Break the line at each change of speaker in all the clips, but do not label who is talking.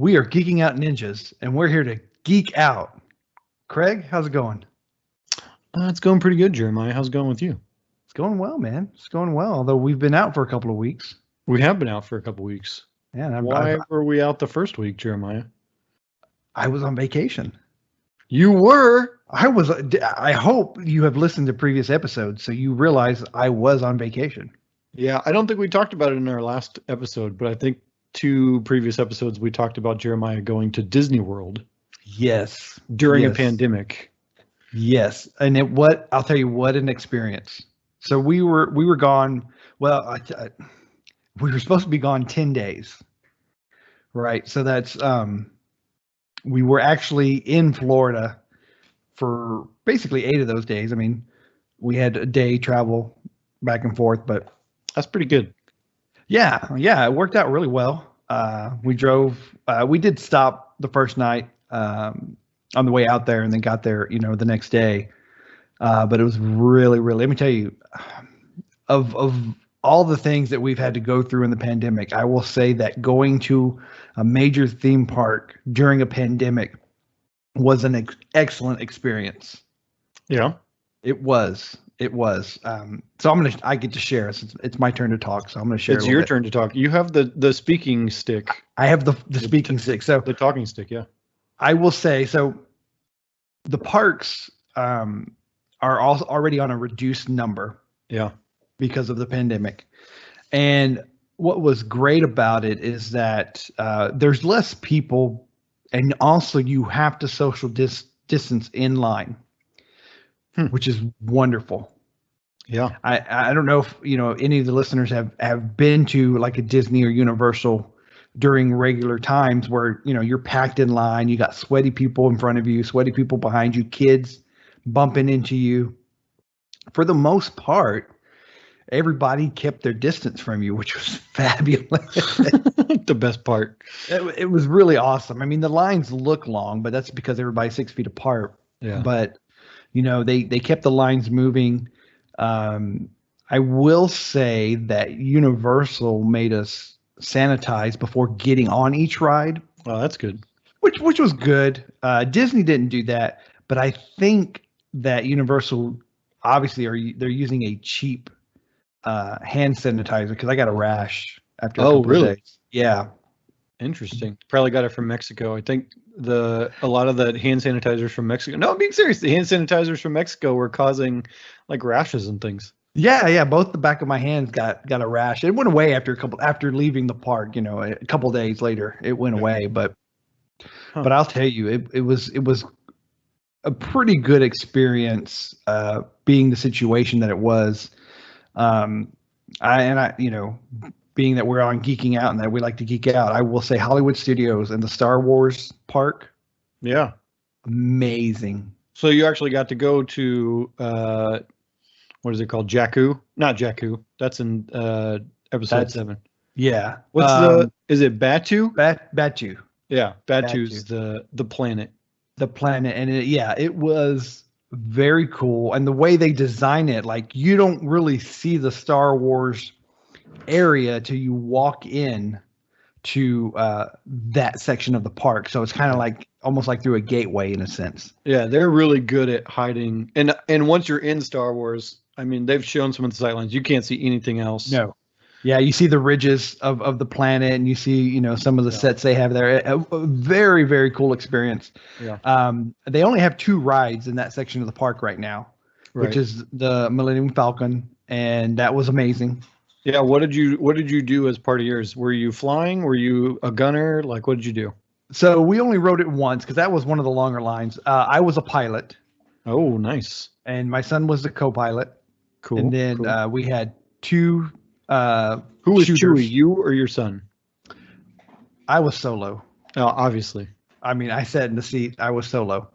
We are Geeking Out Ninjas, and we're here to geek out. Craig, how's it going?
It's going pretty good, Jeremiah. How's it going with you?
It's going well, man. It's going well, although we've been out for a couple of weeks.
We have been out for a couple weeks.
Yeah,
Why were we out the first week, Jeremiah?
I was on vacation.
You were?
I hope you have listened to previous episodes, so you realize I was on vacation.
Yeah, I don't think we talked about it in our last episode, but I think 2 previous episodes we talked about Jeremiah going to Disney World.
Yes.
During a pandemic.
Yes, and I'll tell you what an experience. So we were gone. Well, we were supposed to be gone 10 days, right? So that's we were actually in Florida for basically 8 of those days. I mean, we had a day travel back and forth, but
that's pretty good.
Yeah, it worked out really well. We drove. We did stop the first night on the way out there, and then got there, the next day. But it was really, really. Let me tell you, of all the things that we've had to go through in the pandemic, I will say that going to a major theme park during a pandemic was an excellent experience.
Yeah,
it was. So I get to share. It's my turn to talk, so I'm going to share.
It's your turn to talk. You have the speaking stick.
I have the speaking stick. So
the talking stick. Yeah.
I will say, so the parks are also already on a reduced number.
Yeah.
Because of the pandemic. And what was great about it is that there's less people, and also you have to social distance in line, which is wonderful.
Yeah.
I don't know if any of the listeners have been to like a Disney or Universal during regular times where you're packed in line, you got sweaty people in front of you, sweaty people behind you, kids bumping into you. For the most part, everybody kept their distance from you, which was fabulous.
The best part.
It was really awesome. I mean, the lines look long, but that's because everybody's 6 feet apart.
Yeah.
But they kept the lines moving. I will say that Universal made us sanitize before getting on each ride.
Oh, that's good.
Which was good. Disney didn't do that, but I think that Universal obviously they're using a cheap hand sanitizer because I got a rash after a couple of days. Yeah.
Interesting. Probably got it from Mexico. I think a lot of the hand sanitizers from Mexico. No, I'm being serious. The hand sanitizers from Mexico were causing like rashes and things.
Yeah. Both the back of my hands got a rash. It went away after leaving the park. A couple days later, it went away. But I'll tell you, it was a pretty good experience, being the situation that it was. Being that we're on Geeking Out and that we like to geek out, I will say Hollywood Studios and the Star Wars park.
Yeah.
Amazing.
So you actually got to go to, what is it called? Jakku? Not Jakku. That's in episode 7.
Yeah.
Is it Batu?
Batu.
Yeah. Batu's the planet.
The planet. And it was very cool. And the way they design it, like you don't really see the Star Wars area till you walk in to that section of the park. So it's kind of like almost like through a gateway in a sense.
Yeah, they're really good at hiding. And once you're in Star Wars, I mean, they've shown some of the sightlines. You can't see anything else.
No. Yeah, you see the ridges of the planet, and you see, some of the sets they have there. A very, very cool experience.
Yeah.
They only have 2 rides in that section of the park right now, which is the Millennium Falcon, and that was amazing.
Yeah. What did you do as part of yours? Were you flying? Were you a gunner? Like, what did you do?
So we only rode it once because that was one of the longer lines. I was a pilot.
Oh, nice.
And my son was the co-pilot.
Cool.
And then we had 2
who was Chewie, you or your son?
I was solo.
Oh, obviously.
I mean, I sat in the seat. I was solo.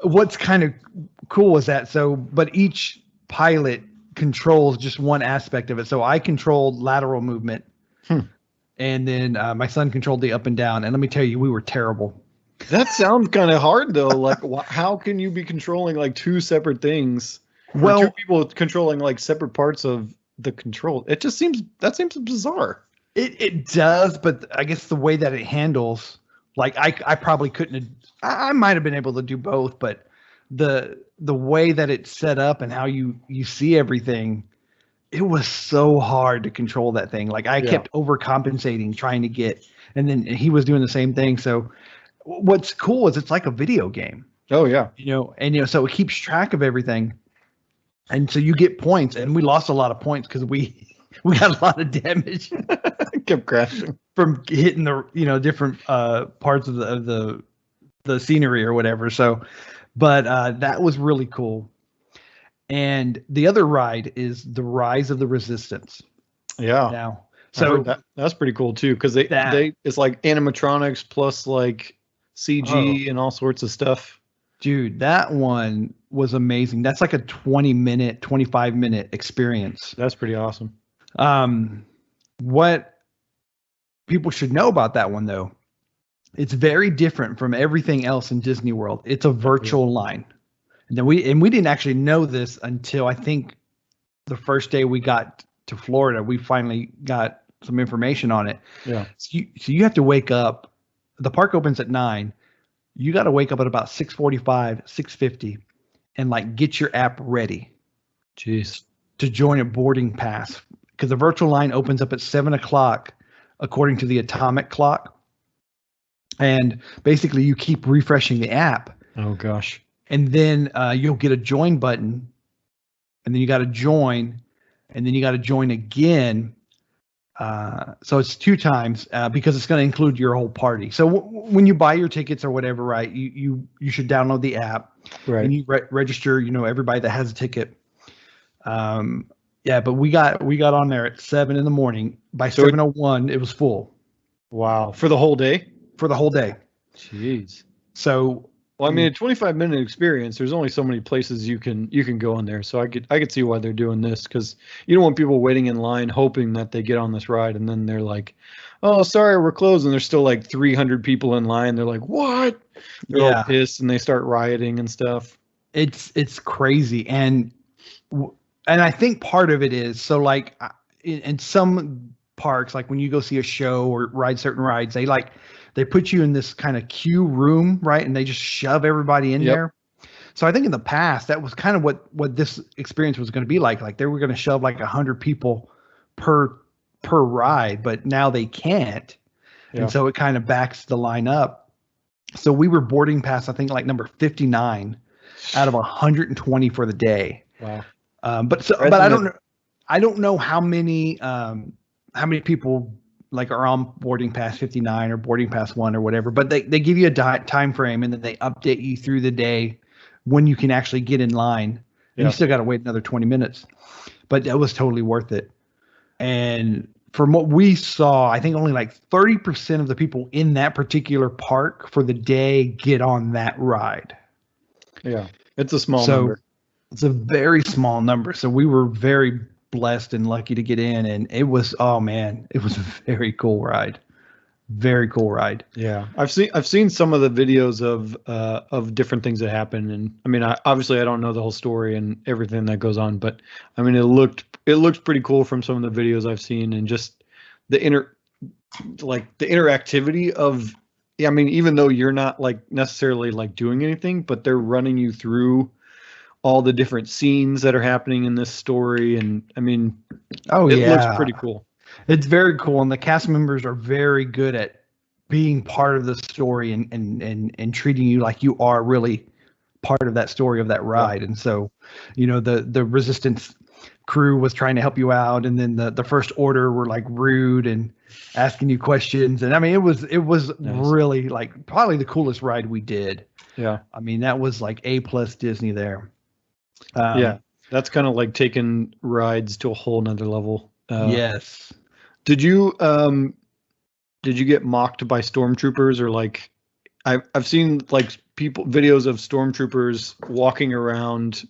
What's kind of cool is that but each pilot controls just one aspect of it. So I controlled lateral movement, and then my son controlled the up and down. And let me tell you, we were terrible.
That sounds kind of hard though. Like, how can you be controlling like 2 separate things?
Well,
2 people controlling like separate parts of the control. That seems bizarre.
It does, but I guess the way that it handles, like I probably couldn't have, I might have been able to do both, but the way that it's set up and how you see everything, it was so hard to control that thing. Like I
Yeah.
kept overcompensating, trying to get, and then he was doing the same thing. So what's cool is it's like a video game,
Oh yeah.
and so it keeps track of everything, and so you get points, and we lost a lot of points because we got a lot of damage
Kept crashing.
from hitting the different parts of the scenery or whatever. So, but that was really cool. And the other ride is the Rise of the Resistance.
Yeah.
Now,
I heard
so
that's pretty cool too, because they it's like animatronics plus like CG and all sorts of stuff.
dude, that one was amazing. That's like a 20-minute, 25-minute experience.
That's pretty awesome.
What people should know about that one though, it's very different from everything else in Disney World. It's a virtual line. And then we didn't actually know this until I think the first day we got to Florida. We finally got some information on it.
Yeah.
So you have to wake up. The park opens at 9. You got to wake up at about 6:45, 6:50, and like get your app ready.
Jeez.
To join a boarding pass, because the virtual line opens up at 7:00 according to the atomic clock. And basically, you keep refreshing the app.
Oh gosh.
And then you'll get a join button, and then you got to join, and then you got to join again. So it's 2 times because it's going to include your whole party. So when you buy your tickets or whatever, right? You should download the app,
Right.
and you register. Everybody that has a ticket. Yeah, but we got on there at 7 in the morning. By 7:01, it was full.
Wow. For the whole day?
For the whole day.
Jeez.
So.
Well, I mean, a 25-minute experience. There's only so many places you can go in there. So I could see why they're doing this, because you don't want people waiting in line hoping that they get on this ride, and then they're like, "Oh, sorry, we're closed," and there's still like 300 people in line. They're like, "What?" They're all pissed and they start rioting and stuff.
It's crazy, and I think part of it is so like in some parks, like when you go see a show or ride certain rides, they put you in this kind of queue room, right? And they just shove everybody in there. So I think in the past, that was kind of what this experience was going to be like. Like they were going to shove like 100 people per ride, but now they can't. Yeah. And so it kind of backs the line up. So we were boarding pass, I think like number 59 out of 120 for the day.
Wow.
But I don't know how many people like are on boarding pass 59 or boarding pass 1 or whatever, but they give you a time frame, and then they update you through the day when you can actually get in line. And you still got to wait another 20 minutes, but that was totally worth it. And from what we saw, I think only like 30% of the people in that particular park for the day get on that ride.
Yeah. It's a small number.
It's a very small number. So we were very blessed and lucky to get in, and it was, oh man, it was a very cool ride.
Yeah, I've seen some of the videos of different things that happen, and I mean, obviously I don't know the whole story and everything that goes on, but I mean, it looked pretty cool from some of the videos I've seen, and just the interactivity of, I mean, even though you're not like necessarily like doing anything, but they're running you through all the different scenes that are happening in this story, and I mean, it looks pretty cool.
It's very cool, and the cast members are very good at being part of the story and treating you like you are really part of that story of that ride. And so, the Resistance crew was trying to help you out, and then the First Order were like rude and asking you questions, and I mean, it was nice. Really like probably the coolest ride we did.
Yeah,
I mean, that was like A+ Disney there.
Yeah, that's kind of like taking rides to a whole nother level.
Yes.
Did you get mocked by stormtroopers, or like I've seen like videos of stormtroopers walking around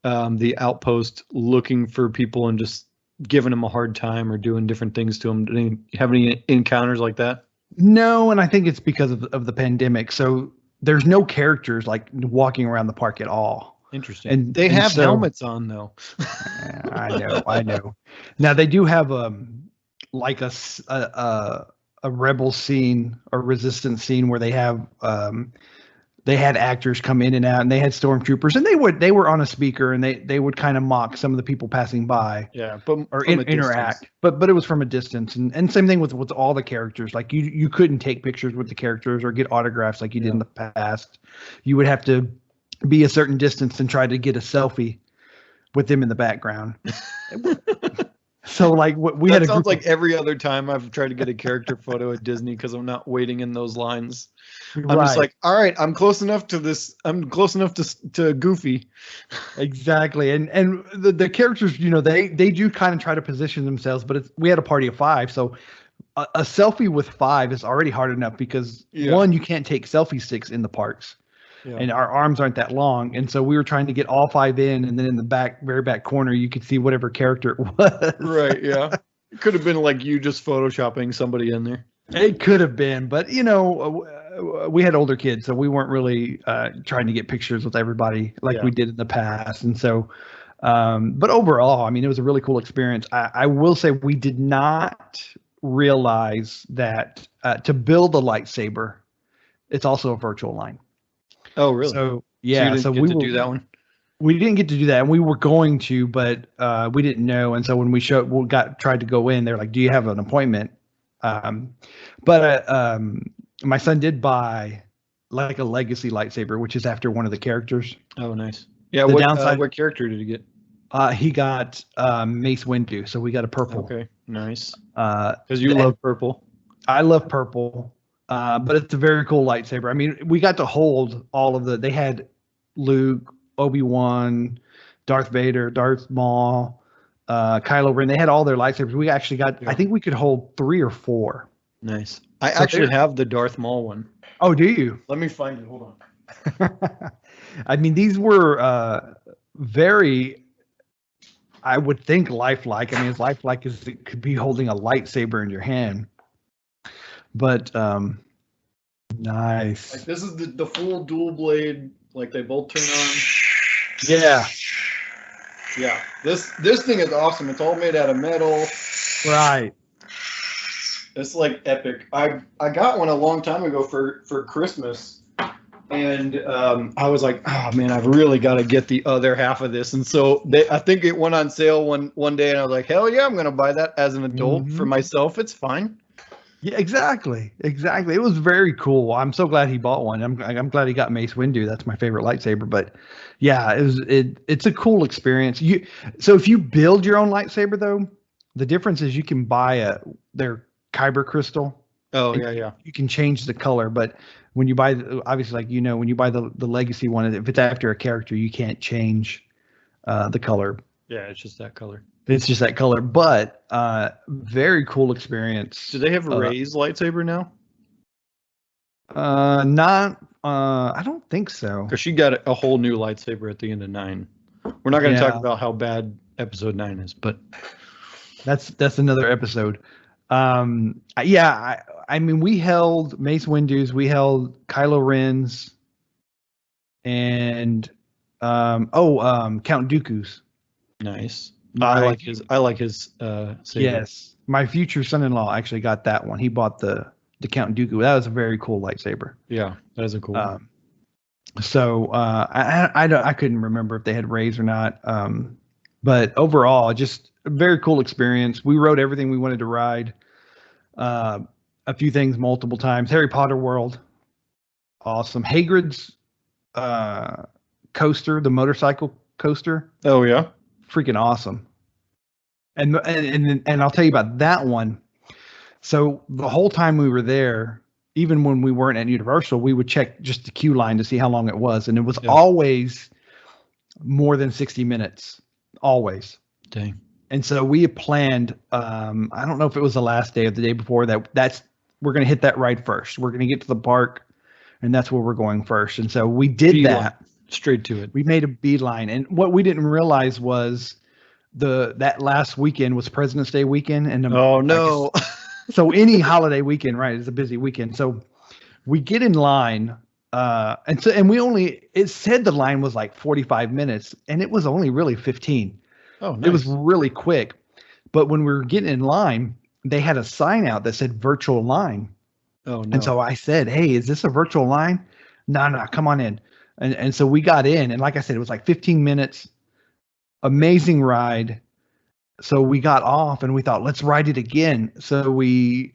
the outpost looking for people and just giving them a hard time or doing different things to them? Did you have any encounters like that?
No, and I think it's because of the pandemic. So there's no characters like walking around the park at all.
Interesting. And they have helmets on though.
I know. Now they do have like a rebel scene or resistance scene where they had actors come in and out, and they had stormtroopers, and they were on a speaker, and they would kind of mock some of the people passing by.
Yeah, but
or
from a
interact,
distance.
but it was from a distance, and same thing with all the characters. Like you couldn't take pictures with the characters or get autographs like you did in the past. You would have to be a certain distance and try to get a selfie with them in the background. So like we had a
sounds
group
like every other time I've tried to get a character photo at Disney because I'm not waiting in those lines. I'm just like, all right, I'm close enough to this. I'm close enough to Goofy.
Exactly, and the characters, they do kind of try to position themselves, but we had a party of 5, so a selfie with 5 is already hard enough because one, you can't take selfie sticks in the parks. Yeah. And our arms aren't that long. And so we were trying to get all 5 in, and then in the very back corner, you could see whatever character it was.
Right, yeah. It could have been like you just photoshopping somebody in there.
It could have been, but, we had older kids, so we weren't really trying to get pictures with everybody like we did in the past. And so, but overall, I mean, it was a really cool experience. I will say we did not realize that to build a lightsaber, it's also a virtual line.
Oh, really?
So yeah,
so we do that one.
We didn't get to do that, and we were going to, but we didn't know. And so when we tried to go in, they're like, "Do you have an appointment?" But my son did buy like a legacy lightsaber, which is after one of the characters.
Oh, nice. Yeah. What character did he get?
He got Mace Windu, so we got a purple.
Okay, nice. Because you love purple.
I love purple. But it's a very cool lightsaber. I mean, we got to hold all of they had Luke, Obi-Wan, Darth Vader, Darth Maul, Kylo Ren. They had all their lightsabers. We actually got, I think we could hold 3 or 4.
Nice. I actually have the Darth Maul one.
Oh, do you?
Let me find it. Hold on.
I mean, these were very, I would think, lifelike. I mean, as lifelike as it could be holding a lightsaber in your hand. But nice.
Like this is the full dual blade. Like they both turn on.
Yeah.
Yeah. This thing is awesome. It's all made out of metal.
Right.
It's like epic. I got one a long time ago for Christmas, and I was like, oh man, I've really got to get the other half of this. And so I think it went on sale one day, and I was like, hell yeah, I'm gonna buy that as an adult for myself. It's fine.
Yeah, exactly. It was very cool. I'm so glad he bought one. I'm glad he got Mace Windu. That's my favorite lightsaber. But yeah, it's a cool experience. So if you build your own lightsaber, though, the difference is you can buy their kyber crystal.
Oh yeah.
You can change the color, but when you buy, obviously, like when you buy the legacy one, if it's after a character, you can't change the color.
Yeah, it's just that color.
It's just that color, but very cool experience.
Do they have Rey's lightsaber now?
Not. I don't think so.
Because she got a whole new lightsaber at the end of 9. We're not going to talk about how bad episode 9 is, but
that's another episode. Yeah. I mean, we held Mace Windu's, we held Kylo Ren's, and Count Dooku's.
Nice. I like his saber.
Yes. My future son-in-law actually got that one. He bought the Count Dooku. That was a very cool lightsaber.
Yeah, that is a cool one.
So I couldn't remember if they had Rey's or not. But overall, just a very cool experience. We rode everything we wanted to ride. A few things multiple times. Harry Potter World. Awesome. Hagrid's coaster, the motorcycle coaster.
Oh yeah.
Freaking awesome. And I'll tell you about that one. So the whole time we were there, even when we weren't at Universal, we would check just the queue line to see how long it was. And it was always more than 60 minutes. Always.
Dang.
And so we had planned, I don't know if it was the last day or the day before, we're going to hit that ride first. We're going to get to the park, and that's where we're going first. And so we did that.
Straight to it.
We made a beeline. And what we didn't realize was that last weekend was President's Day weekend. And
oh, no.
So any holiday weekend, right, is a busy weekend. So we get in line, and it said the line was like 45 minutes, and it was only really 15.
Oh, nice.
It was really quick. But when we were getting in line, they had a sign out that said virtual line.
Oh
And
no.
so I said, "Hey, is this a virtual line?" No, no, come on in. And so we got in, and like I said, it was like 15 minutes, amazing ride. So we got off, and we thought, let's ride it again. So we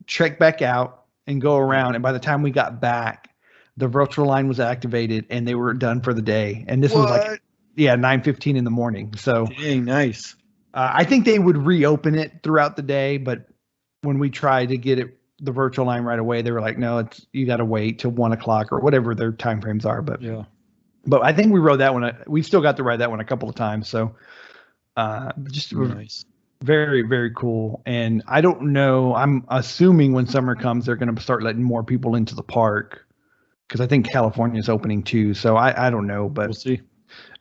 checked back out and go around. And by the time we got back, the virtual line was activated, and they were done for the day. And this was like,
What?
yeah, 9:15 in the morning. So
Dang, nice.
I think they would reopen it throughout the day, but when we tried to get it the virtual line right away, they were like, no, it's you got to wait till 1 o'clock or whatever their time frames are.
Yeah.
But I think we rode that one. We still got to ride that one a couple of times. So just
Nice.
very, very cool. And I don't know. I'm assuming when summer comes, they're going to start letting more people into the park because I think California is opening too. So I don't know, but
We'll see.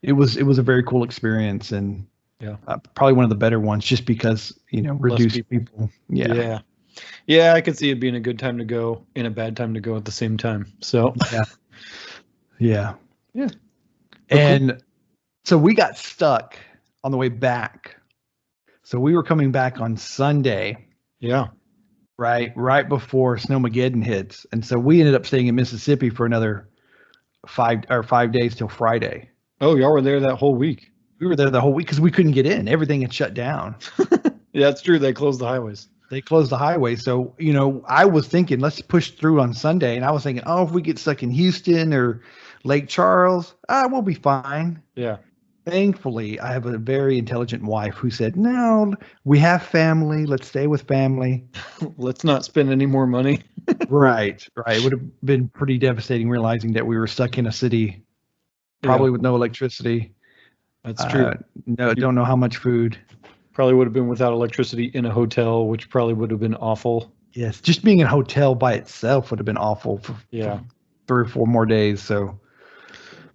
it was a very cool experience and
Yeah.
probably one of the better ones just because reduced
people.
people. Yeah.
Yeah. Yeah, I could see it being a good time to go and a bad time to go at the same time. So
Yeah. Yeah.
Yeah.
And so we got stuck on the way back. So we were coming back on Sunday,
yeah.
right before Snowmageddon hits. And so we ended up staying in Mississippi for another 5 days till Friday.
Oh, y'all were there that whole week.
We were there the whole week because we couldn't get in. Everything had shut down.
Yeah, that's true. They closed the highways.
They closed the highway. So, I was thinking, let's push through on Sunday. And I was thinking, oh, if we get stuck in Houston or Lake Charles, we'll be fine.
Yeah.
Thankfully, I have a very intelligent wife who said, no, we have family. Let's stay with family.
Let's not spend any more money.
Right. It would have been pretty devastating realizing that we were stuck in a city, probably with no electricity.
That's true.
Don't know how much food.
Probably would have been without electricity in a hotel, which probably would have been awful.
Yes. Just being in a hotel by itself would have been awful for 3 or 4 more days. So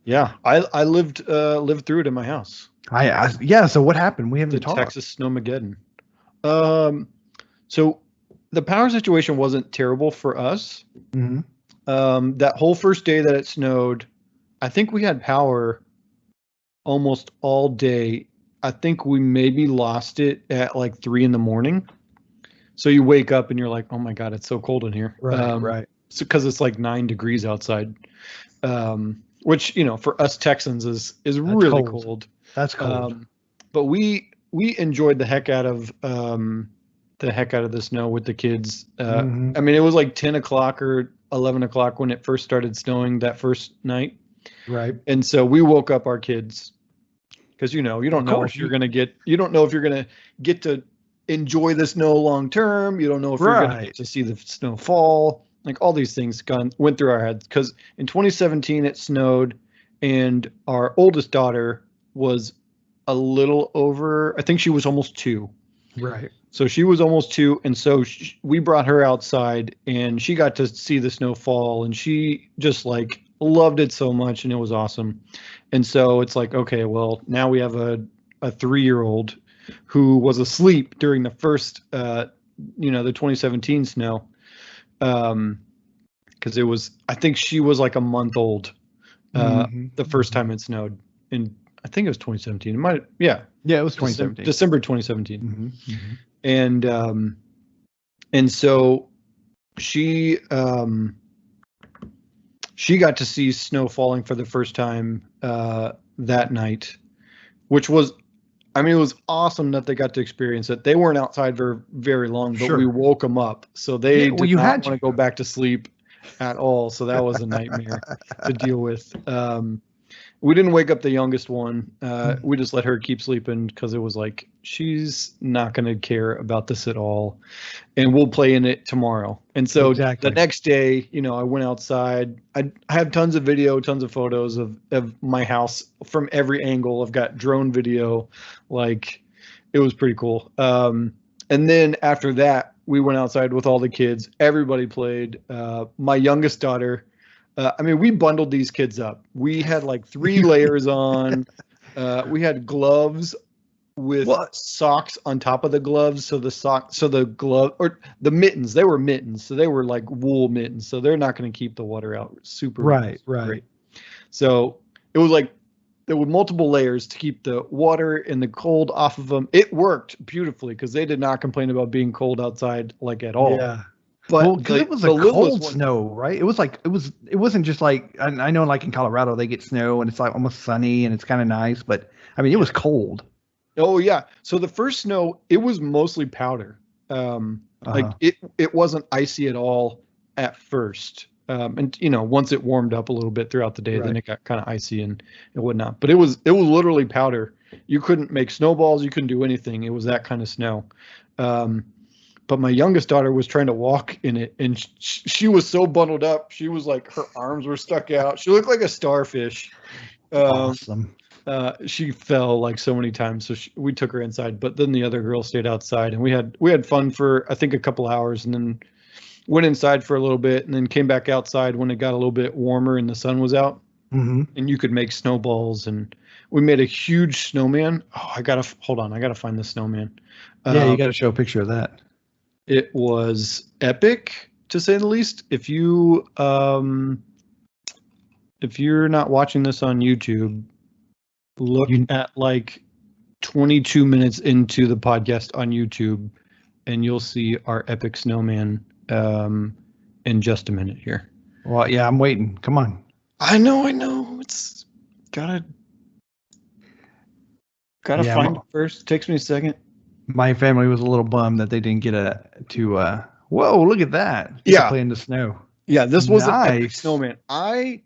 yeah, I lived through it in my house.
So what happened? We haven't talked.
Texas Snowmageddon. So the power situation wasn't terrible for us.
Mm-hmm.
That whole first day that it snowed, I think we had power almost all day. I think we maybe lost it at like 3 a.m. So you wake up and you're like, oh my God, it's so cold in here.
Right.
So because it's like 9 degrees outside. Which, for us Texans is really cold.
That's cold.
But we enjoyed the heck out of the snow with the kids.
Mm-hmm.
I mean, it was like 10 o'clock or 11 o'clock when it first started snowing that first night.
Right.
And so we woke up our kids because, you don't know if you're going to get to enjoy the snow long term. You don't know if you're going to get to see the snow fall. Like all these things went through our heads because in 2017 it snowed and our oldest daughter was a little over, I think she was almost 2.
Right.
So she was almost 2. And so we brought her outside and she got to see the snow fall and she just like loved it so much and it was awesome. And so it's like, okay, well now we have a 3-year-old who was asleep during the first, the 2017 snow. Because it was, I think she was like a month old the first time it snowed, and I think it was 2017. It might, yeah,
it was 2017,
December 2017, and so she got to see snow falling for the first time that night, which was. I mean, it was awesome that they got to experience it. They weren't outside for very long, but we woke them up. So they did not want to go back to sleep at all. So that was a nightmare to deal with. We didn't wake up the youngest one. We just let her keep sleeping because it was like, she's not going to care about this at all. And we'll play in it tomorrow. And so the next day, I went outside. I have tons of video, tons of photos of my house from every angle. I've got drone video. Like, it was pretty cool. And then after that, we went outside with all the kids. Everybody played. My youngest daughter, we bundled these kids up. We had like 3 layers on. We had gloves with socks on top of the gloves. So the glove or the mittens, they were mittens. So they were like wool mittens. So they're not going to keep the water out super.
Right.
Great. So it was like there were multiple layers to keep the water and the cold off of them. It worked beautifully because they did not complain about being cold outside like at all.
Yeah.
But
Well, because it was a
the littlest
cold
one,
snow, right? It was like it wasn't just like I know like in Colorado they get snow and it's like almost sunny and it's kind of nice, but I mean it was cold.
oh yeah. So the first snow, it was mostly powder. Like it wasn't icy at all at first. And once it warmed up a little bit throughout the day, then it got kind of icy and whatnot. But it was literally powder. You couldn't make snowballs. You couldn't do anything. It was that kind of snow. But my youngest daughter was trying to walk in it, and she was so bundled up. She was like, her arms were stuck out. She looked like a starfish.
Awesome.
She fell like so many times, so we took her inside. But then the other girl stayed outside, and we had fun for I think a couple hours, and then went inside for a little bit, and then came back outside when it got a little bit warmer and the sun was out, and you could make snowballs. And we made a huge snowman. Oh, I gotta find the snowman.
Yeah, you got to show a picture of that.
It was epic, to say the least. If you're not watching this on YouTube, look at like 22 minutes into the podcast on YouTube, and you'll see our epic snowman in just a minute here.
Well, yeah, I'm waiting. Come on.
I know. It's gotta find it first. It takes me a second.
My family was a little bummed that they didn't get whoa, look at that.
Yeah.
Play in the snow.
Yeah, this was an epic
Nice.
snowman. I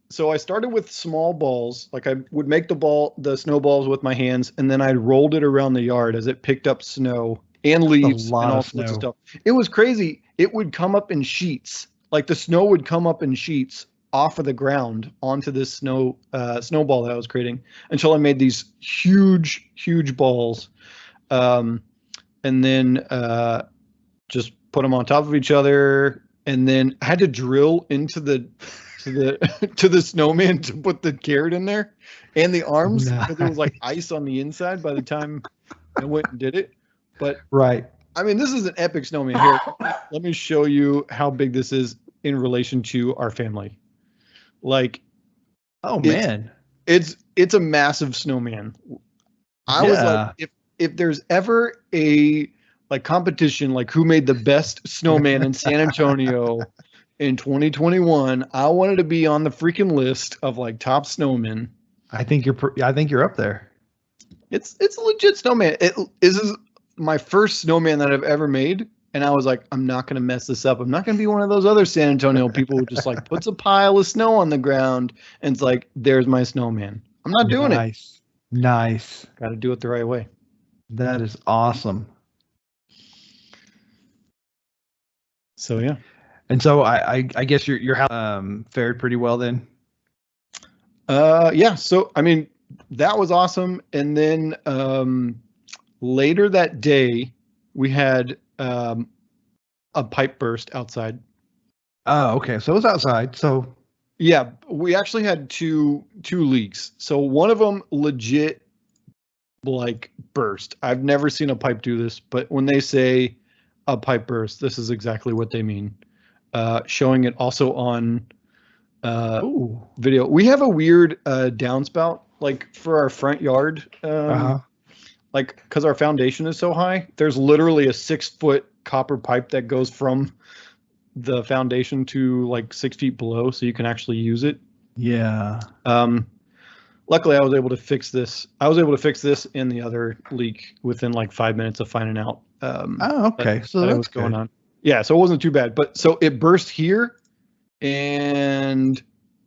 started with small balls. Like I would make the snowballs with my hands, and then I rolled it around the yard as it picked up snow and leaves and all sorts of stuff. It was crazy. It would come up in sheets. Like the snow would come up in sheets off of the ground onto this snowball that I was creating until I made these huge balls. And then just put them on top of each other, and then I had to drill into the snowman to put the carrot in there and the arms, because there was like ice on the inside by the time I went and did it. But I mean, this is an epic snowman. Here, let me show you how big this is in relation to our family. Like,
man,
it's a massive snowman. I was like, if there's ever a like competition, like who made the best snowman in San Antonio in 2021, I wanted to be on the freaking list of like top snowmen.
I think you're up there.
It's a legit snowman. This is my first snowman that I've ever made. And I was like, I'm not going to mess this up. I'm not going to be one of those other San Antonio people who just like puts a pile of snow on the ground and it's like, there's my snowman. I'm not doing it.
Nice.
Got to do it the right way.
That is awesome.
So, yeah.
And so I guess your house fared pretty well then.
Yeah. So, I mean, that was awesome. And then later that day, we had a pipe burst outside.
Oh, okay. So it was outside. So
yeah, we actually had two leaks. So one of them legit like burst. I've never seen a pipe do this, but when they say a pipe burst, this is exactly what they mean. Showing it also on video. We have a weird downspout like for our front yard. Like, because our foundation is so high, there's literally a 6-foot copper pipe that goes from the foundation to like 6 feet below, so you can actually use it.
Yeah.
Luckily, I was able to fix this. I was able to fix this and the other leak within like 5 minutes of finding out.
Okay. So
that was going on. Yeah, so it wasn't too bad. But so it burst here, and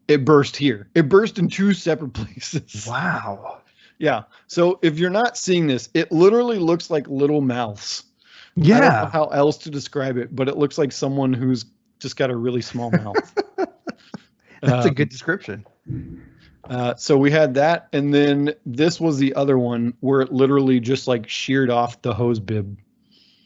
it burst here. It burst in 2 separate places.
Wow.
Yeah. So if you're not seeing this, it literally looks like little mouths.
Yeah.
I don't know how else to describe it, but it looks like someone who's just got a really small mouth.
That's a good description.
So we had that, and then this was the other one where it literally just like sheared off the hose bib.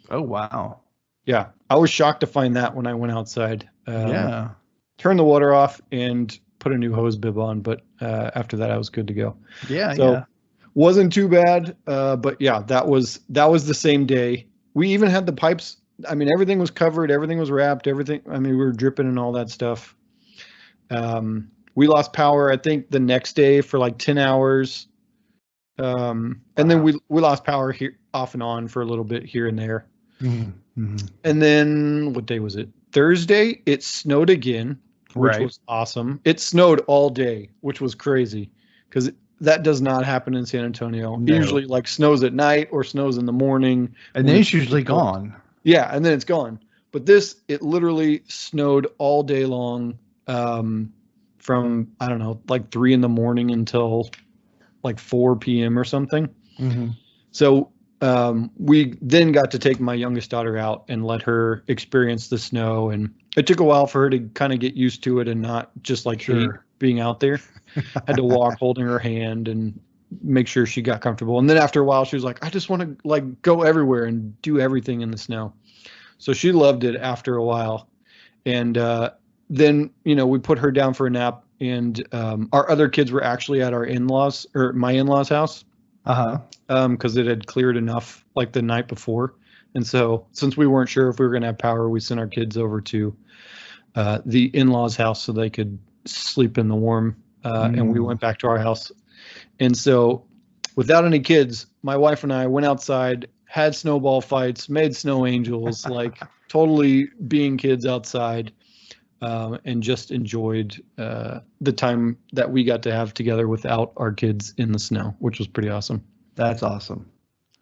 Oh, wow.
Yeah. I was shocked to find that when I went outside.
Yeah.
Turned the water off and put a new hose bib on, but after that I was good to go.
Yeah.
So wasn't too bad. But yeah, that was the same day. We even had the pipes. I mean, everything was covered, everything was wrapped, everything. I mean, we were dripping and all that stuff. we lost power, I think, the next day for like 10 hours. And then we lost power here off and on for a little bit here and there.
Mm-hmm.
And then what day was it? Thursday, it snowed again, which
Right.
was awesome. It snowed all day, which was crazy because that does not happen in San Antonio.
No.
It usually like snows at night or snows in the morning.
And then it's usually gone.
Yeah, and then it's gone. But this, it literally snowed all day long, from, I don't know, like 3 in the morning until like 4 p.m. or something.
Mm-hmm.
So we then got to take my youngest daughter out and let her experience the snow. And it took a while for her to kind of get used to it and not just like hate being out there. Had to walk holding her hand and make sure she got comfortable. And then after a while, she was like, I just want to like go everywhere and do everything in the snow. So she loved it after a while. And then, we put her down for a nap. And our other kids were actually at our in-laws or my in-laws house. Because it had cleared enough like the night before. And so since we weren't sure if we were going to have power, we sent our kids over to the in-laws house so they could sleep in the warm. And we went back to our house. And so without any kids, my wife and I went outside, had snowball fights, made snow angels, like totally being kids outside, and just enjoyed the time that we got to have together without our kids in the snow, which was pretty awesome.
That's awesome.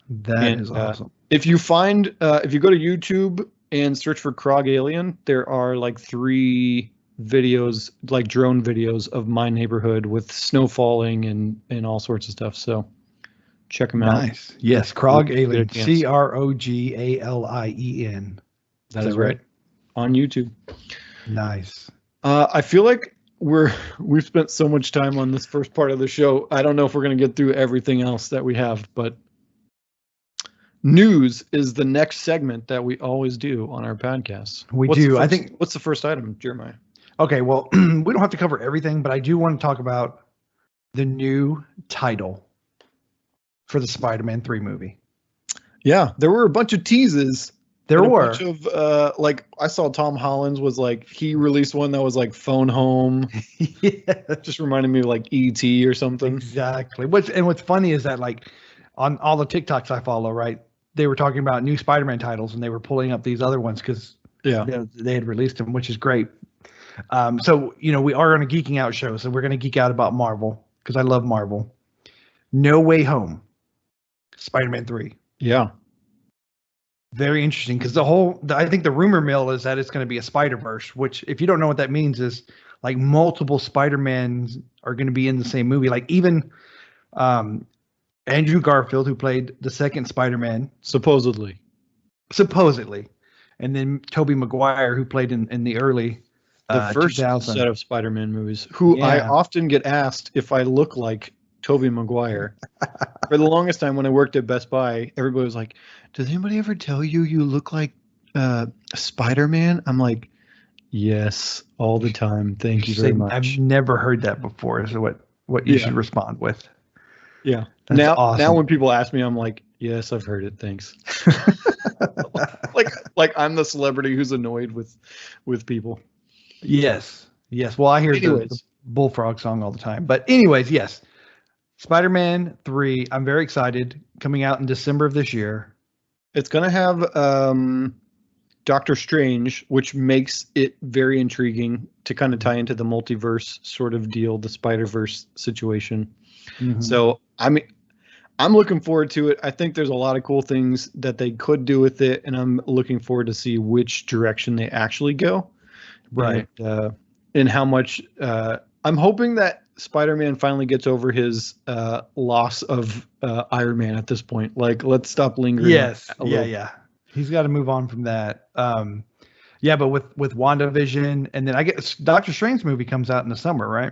That is awesome.
If you find, if you go to YouTube and search for Krog Alien, there are like 3 videos, like drone videos of my neighborhood with snow falling and all sorts of stuff. So check them out.
Nice. Yes, Krog Alien. Krogalien.
That is right. On YouTube.
Nice.
I feel like we've spent so much time on this first part of the show. I don't know if we're going to get through everything else that we have, but news is the next segment that we always do on our podcast. I think. What's the first item, Jeremiah?
Okay, well, we don't have to cover everything, but I do want to talk about the new title for the Spider-Man 3 movie.
Yeah, there were a bunch of teases.
There were
a bunch of like I saw Tom Holland's was like he released one that was like Phone Home.
Yeah,
just reminded me of like E.T. or something.
Exactly. What's funny is that like on all the TikToks I follow, right? They were talking about new Spider-Man titles and they were pulling up these other ones because they had released them, which is great. So we are on a geeking out show, so we're going to geek out about Marvel because I love Marvel. No Way Home, Spider-Man 3.
Yeah.
Very interesting because I think the rumor mill is that it's going to be a Spider-Verse, which if you don't know what that means is like multiple Spider-Mans are going to be in the same movie. Like even Andrew Garfield, who played the second Spider-Man.
Supposedly.
And then Tobey Maguire, who played in the early
the first
2000.
Set of Spider-Man movies, who I often get asked if I look like Tobey Maguire. For the longest time when I worked at Best Buy, everybody was like, does anybody ever tell you look like Spider-Man? I'm like, yes, all the time. Thank you very much.
I've never heard that before. So what you should respond with.
Yeah.
That's awesome.
Now when people ask me, I'm like, yes, I've heard it. Thanks. like I'm the celebrity who's annoyed with people.
Yes. Well, I hear the Bullfrog song all the time. But anyways, yes. Spider-Man 3, I'm very excited, coming out in December of this year.
It's going to have Doctor Strange, which makes it very intriguing to kind of tie into the multiverse sort of deal, the Spider-Verse situation. Mm-hmm. So, I'm looking forward to it. I think there's a lot of cool things that they could do with it, and I'm looking forward to see which direction they actually go.
Right.
And how much I'm hoping that Spider-Man finally gets over his loss of Iron Man at this point. Like, let's stop lingering.
Yes. Yeah. He's got to move on from that. But with WandaVision, and then I guess Doctor Strange movie comes out in the summer, right?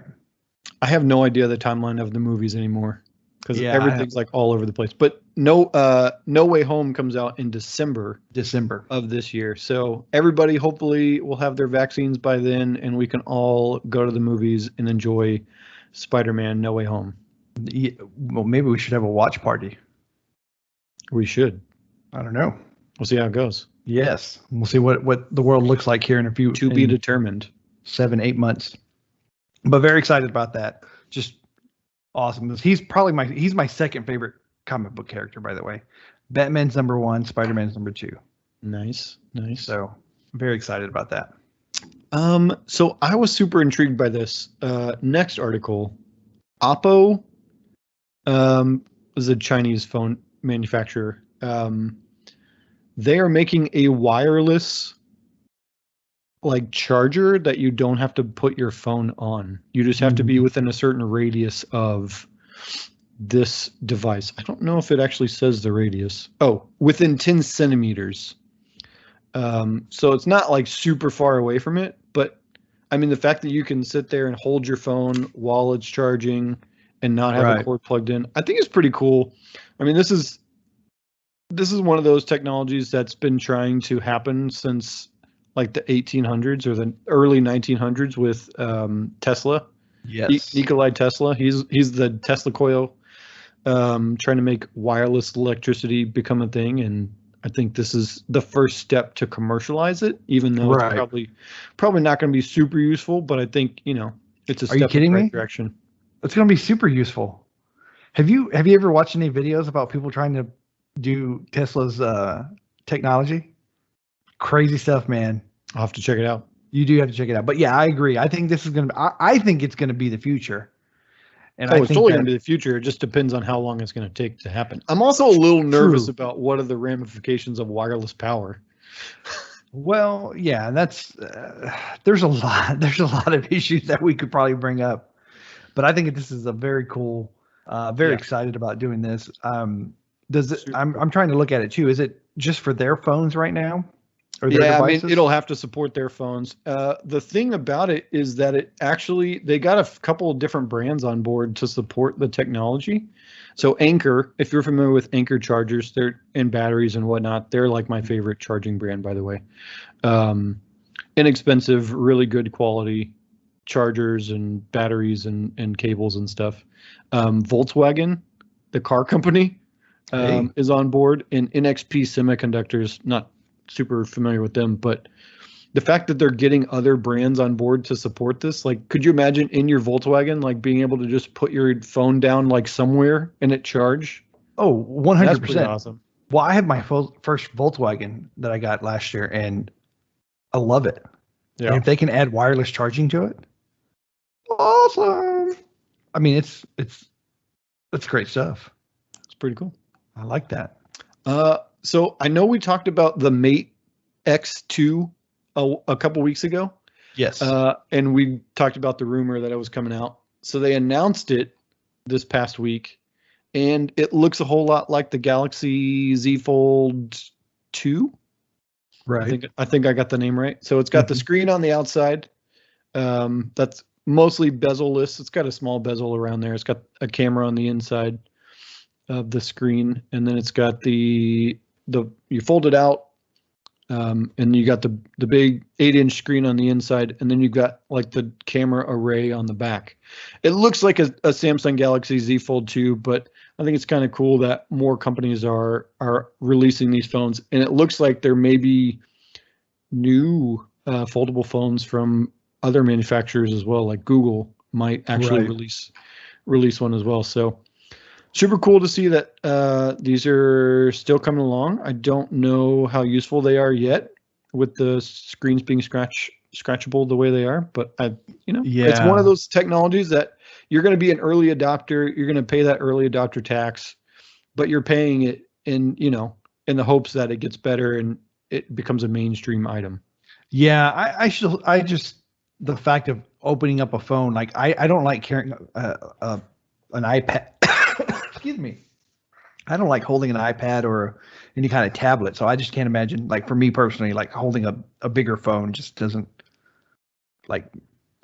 I have no idea the timeline of the movies anymore because everything's like all over the place. But No Way Home comes out in December of this year. So everybody hopefully will have their vaccines by then, and we can all go to the movies and enjoy Spider-Man No Way Home.
Yeah, well, maybe we should have a watch party.
We should.
I don't know.
We'll see how it goes.
Yes. We'll see what the world looks like here in a few.
To be determined.
7-8 months. But very excited about that. Just awesome. He's my second favorite comic book character, by the way. Batman's number one, Spider-Man's number two.
Nice.
So very excited about that.
So I was super intrigued by this. Next article, Oppo, is a Chinese phone manufacturer. They are making a wireless like charger that you don't have to put your phone on. You just have to be within a certain radius of this device. I don't know if it actually says the radius. Oh, within 10 centimeters. So it's not like super far away from it, but I mean, the fact that you can sit there and hold your phone while it's charging and not have a cord plugged in, I think is pretty cool. I mean, this is one of those technologies that's been trying to happen since like the 1800s or the early 1900s with Tesla.
Yes.
Nikolai Tesla. He's the Tesla coil, trying to make wireless electricity become a thing. And I think this is the first step to commercialize it, even though it's probably not going to be super useful. But I think, it's a step in the right direction.
It's going to be super useful. Have you ever watched any videos about people trying to do Tesla's technology? Crazy stuff, man.
I'll have to check it out.
You do have to check it out. But yeah, I agree. I think this is going to I think it's going to be the future.
And it's totally going to be the future. It just depends on how long it's going to take to happen. I'm also a little nervous about what are the ramifications of wireless power.
Well, yeah, that's there's a lot of issues that we could probably bring up. But I think this is a very cool, very excited about doing this. I'm trying to look at it too. Is it just for their phones right now? Or their devices?
I mean, it'll have to support their phones. The thing about it is that they got a couple of different brands on board to support the technology. So Anker, if you're familiar with Anker chargers, they're in batteries and whatnot. They're like my favorite charging brand, by the way. Inexpensive, really good quality chargers and batteries and cables and stuff. Volkswagen, the car company, is on board, and NXP Semiconductors, not super familiar with them, but the fact that they're getting other brands on board to support this, like, could you imagine in your Volkswagen, like being able to just put your phone down like somewhere and it charge?
Oh, 100%.
That's pretty awesome.
Well, I had my first Volkswagen that I got last year, and I love it. Yeah. And if they can add wireless charging to it, awesome. I mean, it's great stuff.
It's pretty cool.
I like that.
So I know we talked about the Mate X2 a couple weeks ago.
Yes.
And we talked about the rumor that it was coming out. So they announced it this past week, and it looks a whole lot like the Galaxy Z Fold 2.
Right.
I think I got the name right. So it's got the screen on the outside. That's mostly bezel-less. It's got a small bezel around there. It's got a camera on the inside of the screen, and then it's got you fold it out, and you got the big 8-inch screen on the inside, and then you've got like the camera array on the back. It looks like a Samsung Galaxy Z Fold 2, but I think it's kind of cool that more companies are releasing these phones, and it looks like there may be new foldable phones from other manufacturers as well, like Google might actually release one as well. So super cool to see that these are still coming along. I don't know how useful they are yet with the screens being scratchable the way they are, but it's one of those technologies that you're going to be an early adopter. You're going to pay that early adopter tax, but you're paying it in the hopes that it gets better and it becomes a mainstream item.
Yeah, I just the fact of opening up a phone, like I don't like carrying an iPad. Excuse me. I don't like holding an iPad or any kind of tablet, so I just can't imagine, like, for me personally, like holding a bigger phone just doesn't, like,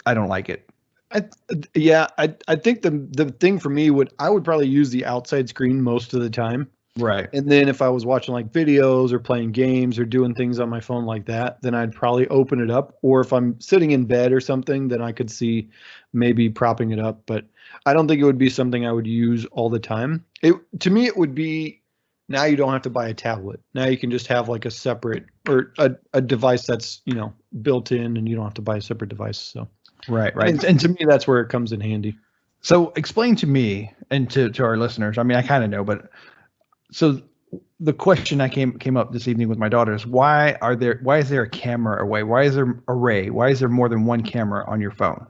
I don't like it.
I think the thing for me I would probably use the outside screen most of the time.
Right.
And then if I was watching like videos or playing games or doing things on my phone like that, then I'd probably open it up. Or if I'm sitting in bed or something, then I could see maybe propping it up. But I don't think it would be something I would use all the time. To me, it would be, now you don't have to buy a tablet. Now you can just have like a separate or a device that's, built in, and you don't have to buy a separate device. So
Right,
I mean,
right.
and to me, that's where it comes in handy.
So explain to me and to our listeners. I mean, I kind of know, but so the question that came up this evening with my daughter is why is there a camera array? Why is there array? Why is there more than one camera on your phone?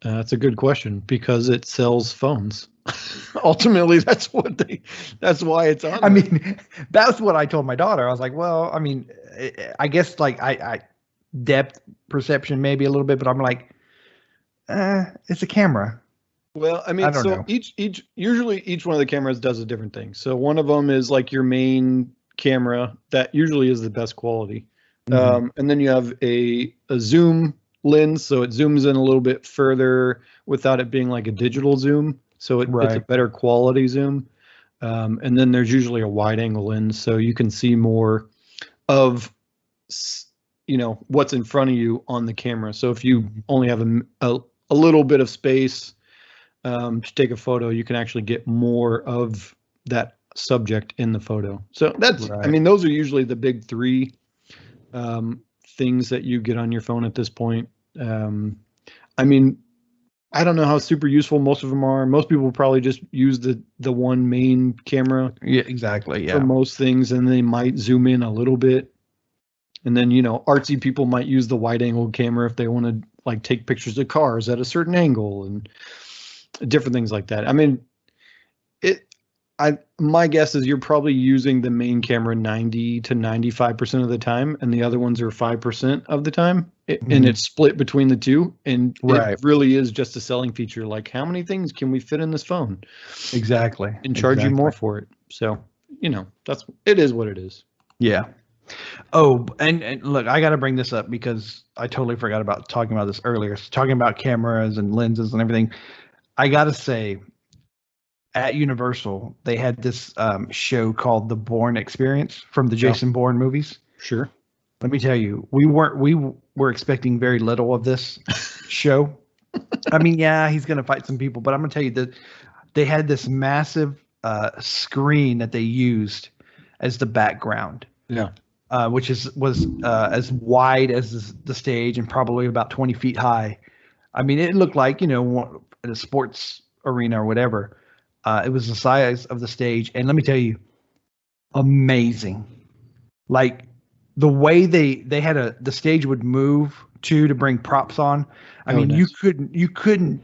That's a good question because it sells phones. Ultimately, that's why it's on
I
there.
mean, that's what I told my daughter. I was like, well, I mean, I guess like I depth perception maybe a little bit, but I'm like, it's a camera.
Well, I
I
mean,
don't
so
know.
usually each one of the cameras does a different thing. So one of them is like your main camera that usually is the best quality.
Mhm.
And then you have a zoom lens, so it zooms in a little bit further without it being like a digital zoom. So it's a
Right.
better quality zoom. And then there's usually a wide angle lens, so you can see more of what's in front of you on the camera. So if you
Mhm.
only have a little bit of space to take a photo, you can actually get more of that subject in the photo. So I
Right.
mean, those are usually the big three things that you get on your phone at this point. Um, I mean, I don't know how super useful most of them are. Most people probably just use the one main camera
Yeah, exactly.
for
Yeah.
most things, and they might zoom in a little bit. And then, artsy people might use the wide angle camera if they want to like take pictures of cars at a certain angle and different things like that. I mean, it my guess is you're probably using the main camera 90 to 95% of the time, and the other ones are 5% of the time. And
Mhm.
it's split between the two, and it
Right.
really is just a selling feature. Like, how many things can we fit in this phone
Exactly.
and charge you more
Exactly.
for it? So, it is what it is.
Yeah. Oh, and look, I got to bring this up because I totally forgot about talking about this earlier. So talking about cameras and lenses and everything. I got to say, at Universal, they had this show called The Bourne Experience from the
Yeah,
Jason Bourne movies.
sure.
Let me tell you, we were expecting very little of this show. I mean, yeah, he's going to fight some people, but I'm going to tell you that they had this massive screen that they used as the background,
Yeah.
which was as wide as the stage and probably about 20 feet high. I mean, it looked like in a sports arena or whatever. It was the size of the stage, and let me tell you, amazing. Like the way they had the stage would move to bring props on. I
Oh,
mean, you
nice.
couldn't.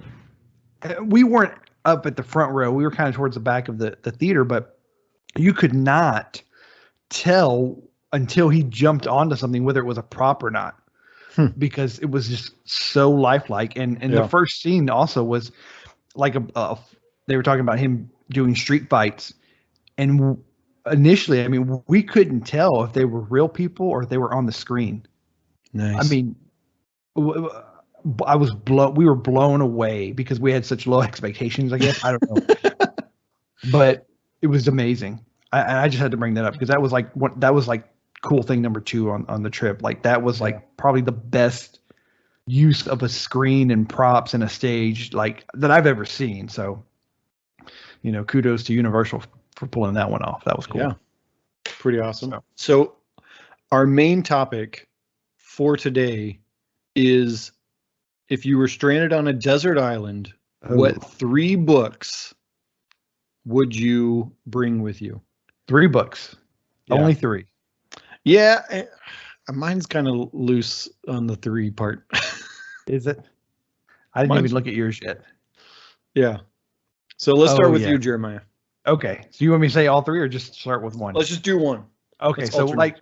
We weren't up at the front row. We were kind of towards the back of the theater, but you could not tell until he jumped onto something whether it was a prop or not
Hmm.
because it was just so lifelike. And the
Yeah.
first scene also was like they were talking about him doing street fights, and initially, I mean, we couldn't tell if they were real people or if they were on the screen. I
Nice.
mean, I was blown. We were blown away because we had such low expectations. I guess I don't know, but it was amazing. I just had to bring that up because that was like cool thing number two on the trip. Like that was
Yeah.
like probably the best use of a screen and props and a stage like that I've ever seen. So, kudos to Universal for pulling that one off. That was cool.
Yeah. Pretty awesome.
So,
So our main topic for today is if you were stranded on a desert island,
oh,
what three books would you bring with you?
3 books,
Yeah.
only three.
Yeah. Mine's kind of loose on the three part.
Is it? I didn't even
Mine's,
look at yours yet.
yeah. So let's start
Oh
with
yeah.
you, Jeremiah.
Okay. So you want me to say all three or just start with one?
Let's just do one.
Okay.
Let's
So
alternate.
like,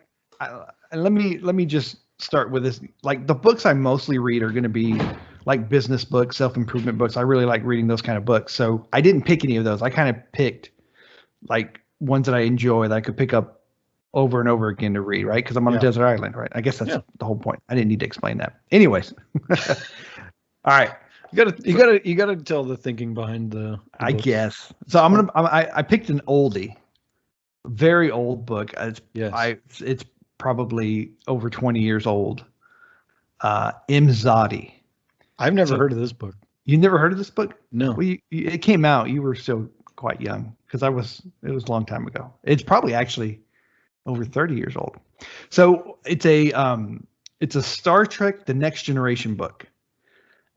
let me just start with this. Like the books I mostly read are going to be like business books, self improvement books. I really like reading those kind of books. So I didn't pick any of those. I kind of picked like ones that I enjoy that I could pick up over and over again to read, right? Because I'm on a
Yeah.
desert island, right? I guess that's
Yeah.
the whole point. I didn't need to explain that. Anyways, all right.
You gotta tell the thinking behind the
I
books.
guess so. I picked an oldie, very old book.
Yes.
It's probably over 20 years old. Imzadi.
I've never
So
heard of this book.
you never heard of this book?
No.
Well, it came out. You were still quite young because It was a long time ago. It's probably actually over 30 years old. So It's a Star Trek: The Next Generation book.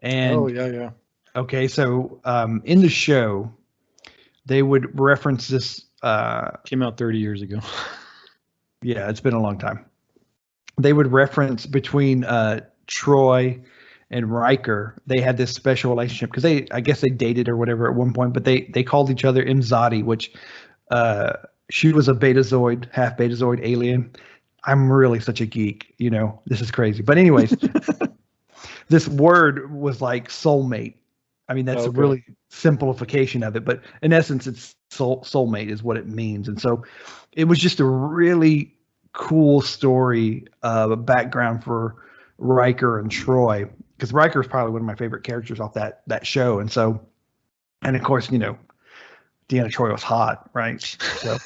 Oh
And
yeah.
okay, so in the show, they would reference this.
Came out 30 years ago.
Yeah, it's been a long time. They would reference between Troy and Riker. They had this special relationship because I guess they dated or whatever at one point, but they called each other Imzadi, which she was a Betazoid, half Betazoid alien. I'm really such a geek, this is crazy. But anyways, this word was like soulmate. I mean, that's a really simplification of it, but in essence, it's soulmate is what it means. And so it was just a really cool story, background for Riker and Troy, because Riker is probably one of my favorite characters off that show. And so, and of course, Deanna Troy was hot, right? So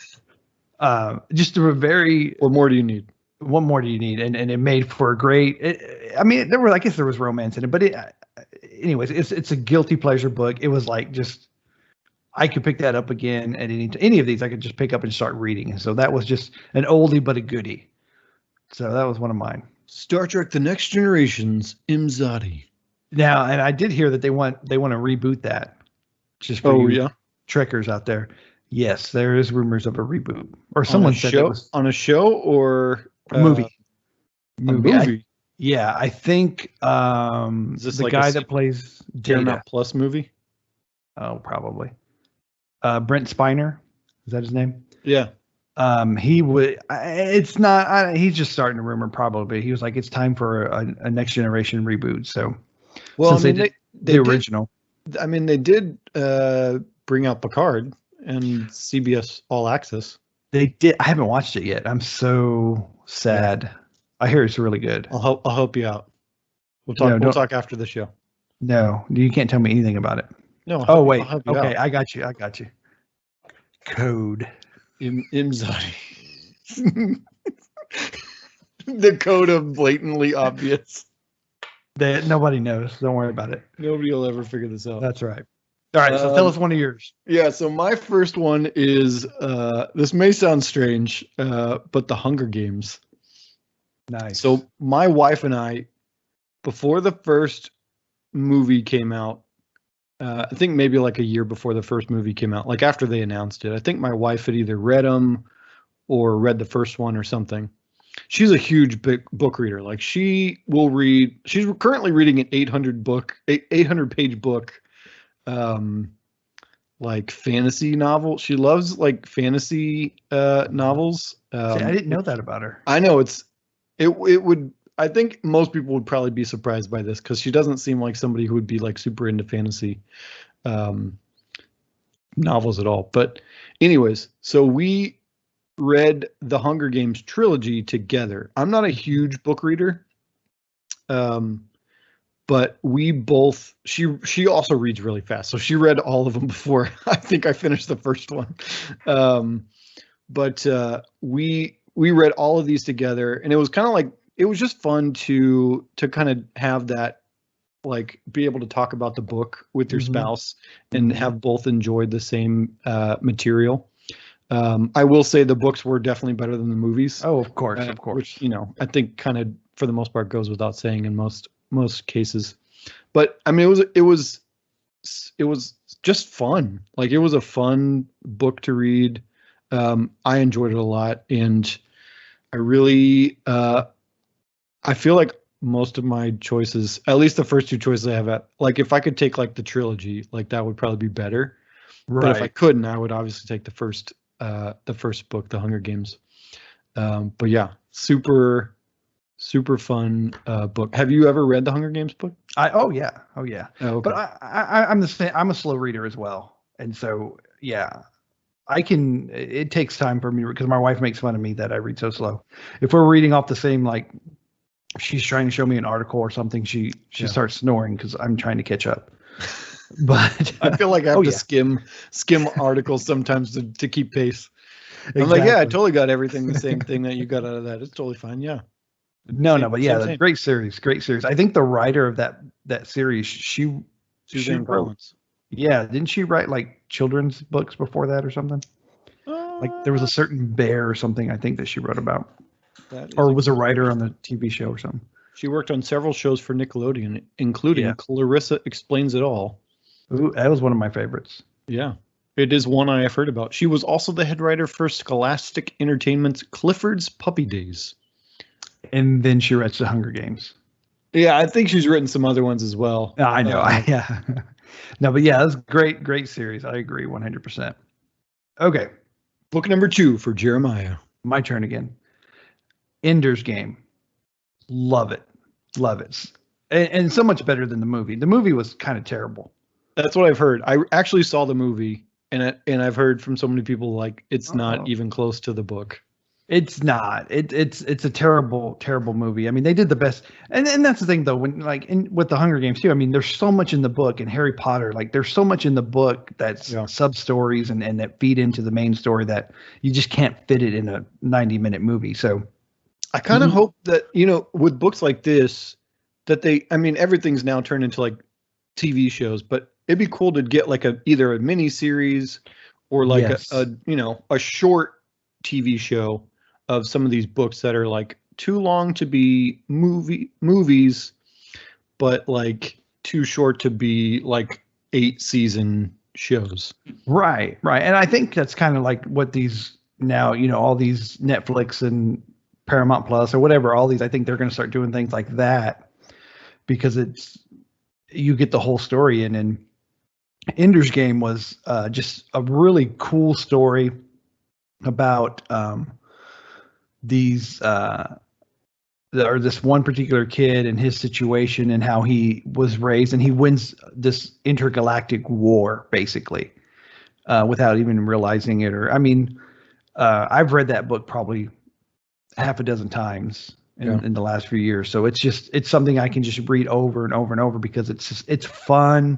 just a very.
What more do you need?
What more do you need? And it made for a great. I guess there was romance in it, but anyways, it's a guilty pleasure book. It was like just I could pick that up again at any of these. I could just pick up and start reading. And so that was just an oldie but a goodie. So that was one of mine.
Star Trek: The Next Generation's Imzadi.
Now, and I did hear that they want to reboot that. Just for you Trekkers out there. Yes, there is rumors of a reboot, or someone said it was
on a show or
a movie.
A movie.
I think
is this
the
like
guy that plays
Paramount Plus movie?
Oh, probably. Brent Spiner, is that his name?
Yeah.
He would. It's not. He's just starting a rumor. Probably he was like, it's time for a next generation reboot. So,
well,
since they the original.
They did bring out Picard and CBS All Access.
They did. I haven't watched it yet. I'm so sad. Yeah. I hear it's really good.
I'll help you out. We'll talk. We'll talk after the show.
No, you can't tell me anything about it.
No.
Oh wait. Okay, I got you. Code.
Imzadi. The code of blatantly obvious.
That nobody knows. Don't worry about it.
Nobody will ever figure this out.
That's right. All right, so tell us one of yours.
Yeah, so my first one is, this may sound strange, but The Hunger Games.
Nice.
So my wife and I, before the first movie came out, I think maybe like a year before the first movie came out, like after they announced it, I think my wife had either read them or read the first one or something. She's a huge book reader. Like she will read, she's currently reading an 800 page book, like fantasy novel. She loves like fantasy novels.
See, I didn't know that about her.
I know it would, I think most people would probably be surprised by this because she doesn't seem like somebody who would be like super into fantasy novels at all. But anyways, so we read the Hunger Games trilogy together. I'm not a huge book reader, but we both, she also reads really fast. So she read all of them before I think I finished the first one. But we read all of these together, and it was kind of like, it was just fun to kind of have that, like be able to talk about the book with your spouse and have both enjoyed the same material. I will say the books were definitely better than the movies.
Oh, of course.
Which, I think kind of for the most part goes without saying in most cases. But I mean, it was just fun. Like it was a fun book to read. I enjoyed it a lot, and I really I feel like most of my choices, at least the first two choices I have, like if I could take like the trilogy, like that would probably be better. Right. But if I couldn't, I would obviously take the first book, The Hunger Games. But yeah, super fun book. Have you ever read the Hunger Games book?
Oh yeah. Oh, okay. But I'm the same. I'm a slow reader as well, and so yeah, it takes time for me because my wife makes fun of me that I read so slow. If we're reading off the same, like if she's trying to show me an article or something, she starts snoring because I'm trying to catch up. But
I feel like I have to skim articles sometimes to keep pace. Exactly. I'm like, yeah, I totally got everything the same thing that you got out of that. It's totally fine. Yeah.
But yeah, great series. I think the writer of that series, she wrote. Yeah, didn't she write like children's books before that or something? Like there was a certain bear or something I think that she wrote about, or was a writer on the TV show or something.
She worked on several shows for Nickelodeon, including
Yeah.
Clarissa Explains It All.
Ooh, that was one of my favorites.
Yeah, it is one I have heard about. She was also the head writer for Scholastic Entertainment's Clifford's Puppy Days.
And then she writes The Hunger Games.
Yeah, I think she's written some other ones as well.
I know. Yeah. No, but yeah, that's great, great series. I agree 100%. Okay.
Book number 2 for Jeremiah.
My turn again. Ender's Game. Love it. Love it. And so much better than the movie. The movie was kind of terrible.
That's what I've heard. I actually saw the movie, and I've heard from so many people like it's not even close to the book.
It's not. It's a terrible, terrible movie. I mean, they did the best, and that's the thing though. When with the Hunger Games too. I mean, there's so much in the book, and Harry Potter. Like, there's so much in the book that's sub stories and that feed into the main story that you just can't fit it in a 90-minute movie. So,
I kind of hope that with books like this, that everything's now turned into like TV shows, but it'd be cool to get like either a mini series or like a short TV show of some of these books that are like too long to be movies, but like too short to be like 8-season shows.
Right. And I think that's kind of like what these now, all these Netflix and Paramount Plus or whatever, all these, I think they're going to start doing things like that because you get the whole story in. And Ender's Game was just a really cool story about this one particular kid and his situation and how he was raised, and he wins this intergalactic war basically without even realizing it. I've read that book probably half a dozen times in the last few years. So it's something I can just read over and over and over because it's fun.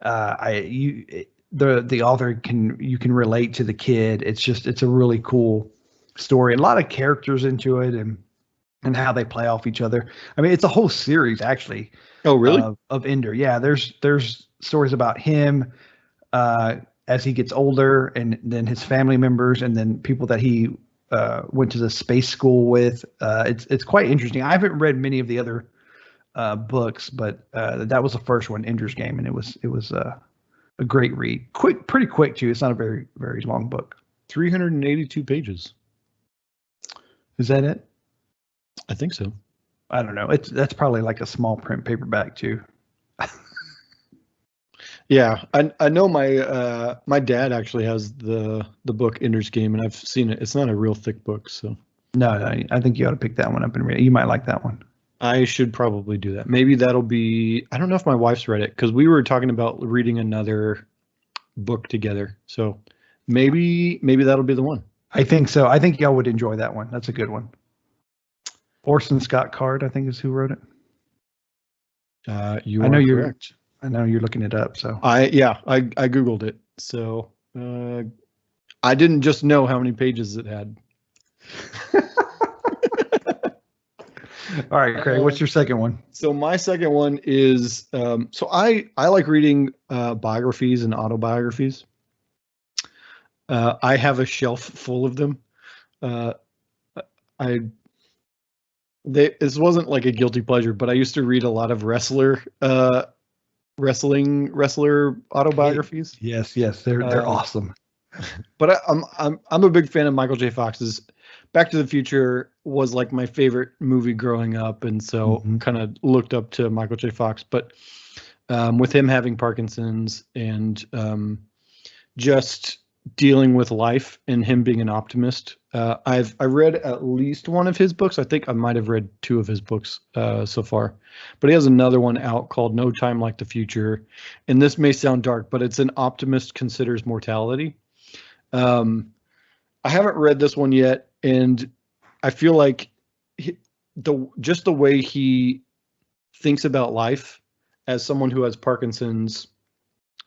The author you can relate to the kid. It's a really cool story. A lot of characters into it and how they play off each other. I mean, it's a whole series actually.
Oh, really?
Of Ender. Yeah, there's stories about him as he gets older, and then his family members, and then people that he went to the space school with. It's quite interesting. I haven't read many of the other books, but that was the first one, Ender's Game, and it was a great read. Pretty quick too. It's not a very, very long book.
382 pages.
Is that it?
I think so.
I don't know. That's probably like a small print paperback too.
Yeah, I know my dad actually has the book Ender's Game, and I've seen it. It's not a real thick book, so.
No, I think you ought to pick that one up and read it. You might like that one.
I should probably do that. Maybe that'll be. I don't know if my wife's read it because we were talking about reading another book together. So maybe that'll be the one.
I think so. I think y'all would enjoy that one. That's a good one. Orson Scott Card, I think, is who wrote it.
I know you're correct.
I know you're looking it up. So
I Googled it. So I didn't just know how many pages it had.
All right, Craig, what's your second one?
So my second one is so I like reading biographies and autobiographies. I have a shelf full of them. This wasn't like a guilty pleasure, but I used to read a lot of wrestler autobiographies.
Yes, they're awesome.
But I'm a big fan of Michael J. Fox's. Back to the Future was like my favorite movie growing up, and so kind of looked up to Michael J. Fox. But with him having Parkinson's and just dealing with life and him being an optimist, I read at least one of his books. I think I might have read 2 of his books so far, but he has another one out called No Time Like the Future. And this may sound dark, but it's An Optimist Considers Mortality. I haven't read this one yet, and I feel like the way he thinks about life as someone who has Parkinson's,